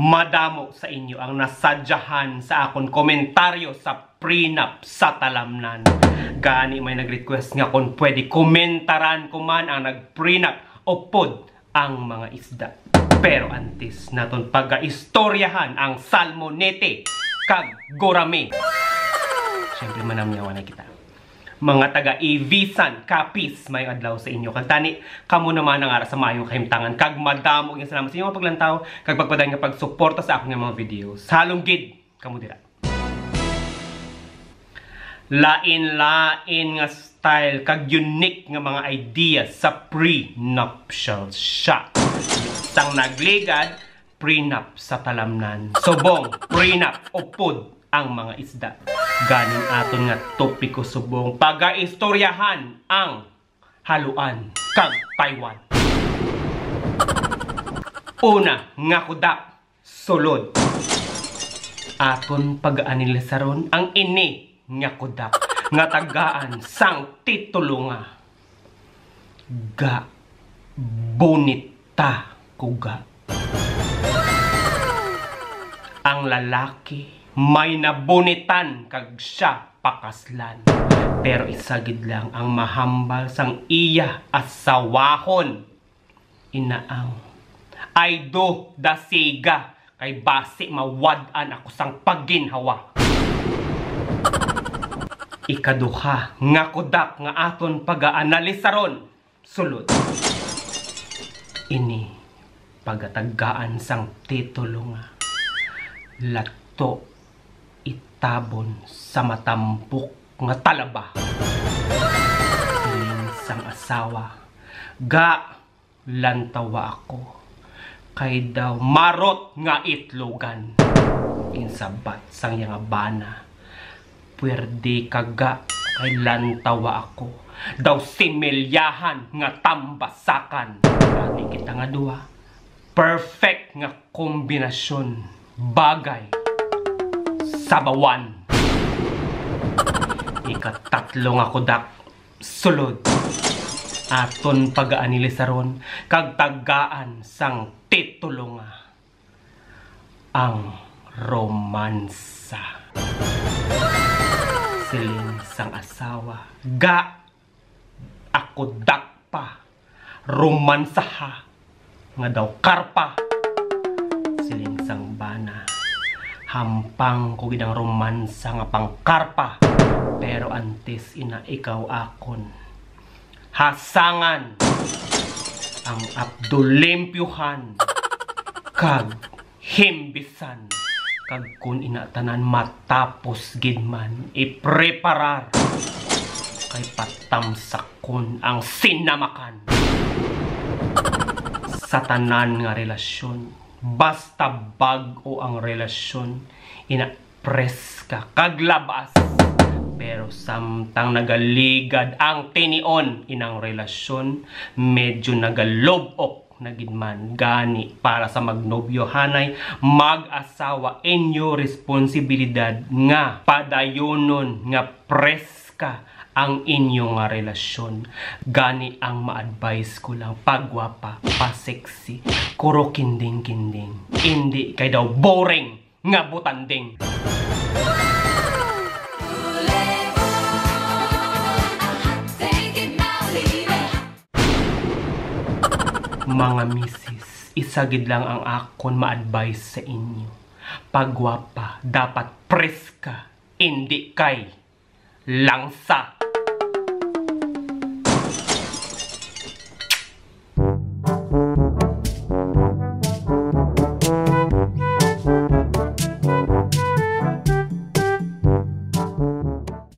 madamo sa inyo ang nasadyahan sa akong komentaryo sa prenup sa talamnan. Gani may nag-request nga kung pwede komentaran ko man ang nag-prenup o pod ang mga isda. Pero antes naton pag-istoryahan ang salmonete kag gorame. Siyempre manamyawan na kita. Mga taga-Ivisan, kapis, may adlaw sa inyo. Kag tani, kamo naman ang ara sa mayong kahimtangan. Kag madamo yung salamat sa inyo mga paglantaw. Kag pagpaday nga pagsuporta sa akong mga videos. Halong gid, kamo dira. Lain-lain nga style, kag unique nga mga ideas sa prenuptial shot. Sang nagligad, prenup sa talamnan. Subong, prenup o pod ang mga isda. Ganin aton nga topiko subong pag-istoryahan ang haluan kag Taiwan. Una nga kudak sulod. Aton pag-anilisaron ang ini nga kudak nga tagaan sang titulo nga ga bonita kuga. Ang lalaki may nabunitan kag siya pakaslan. Pero isagid lang ang mahambal sang iya asawahon. Inaang ay do da siga kay basi mawadan ako sang pagginhawa. Ikaduha nga kudak nga aton pag-aanalisaron sulod. Ini pagatagaan sang titulo nga lato itabon sa matampok nga talaba. Siling sang asawa, ga lantawa ako, kay daw marot nga itlogan. Insabat sang yang bana, pwerde kaga kay lantawa ako, daw similyahan nga tambasakan. Gani kita nga duha, perfect nga kombinasyon, bagay sabawan. Ikatatlo nga kudak sulod. Aton pag-aanilisaron kag tagaan sang titulo nga ang romansa. Siling sang asawa, ga ako dakpa romansaha nga daw karpa. Siling sang bana, hampang ko gidang romansa nga pangkarpa. Pero antes ina ikaw akon hasangan ang abdulimpyuhan kag himbisan. Kag kun inatanan matapos gid man ipreparar kay patamsakon ang sinamakan sa tanan nga relasyon. Basta bag-o ang relasyon, ina-press ka kag labas. Pero samtang nagaligad ang tinion inang relasyon, medyo nagalobok na gidman. Gani para sa magnobyohanay, mag-asawa, inyo responsibilidad nga padayonon nga press ka ang inyong relasyon. Gani ang ma-advise ko lang, pagwapa, pa-sexy, kuro kinding-kinding. Hindi kay daw boring nga butanding. Mga misis, isagid lang ang akon ma-advise sa inyo. Pagwapa, dapat press ka, hindi kay langsa.